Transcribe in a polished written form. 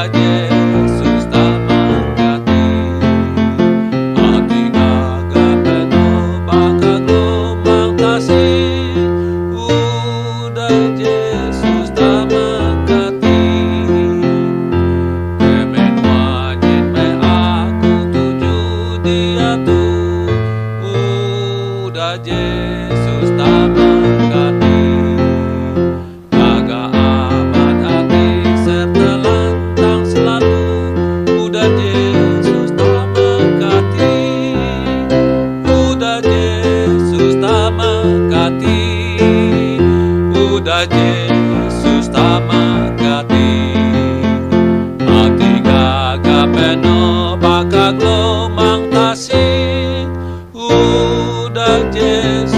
Udah Yesus tak mengganti, hati gagah penuh bakal gelombang tasik. Udah Yesus tak mengganti, kemen wajib me aku tuju dia tuh. Udah Yesus tak mengganti, jaga amat hati serta lantang selalu. Udah Yesus tak mengganti, udah Yesus tak mengganti, udah Yesus tak mengganti, hati gagah penuh bakal gelombang tasik. Udah Yesus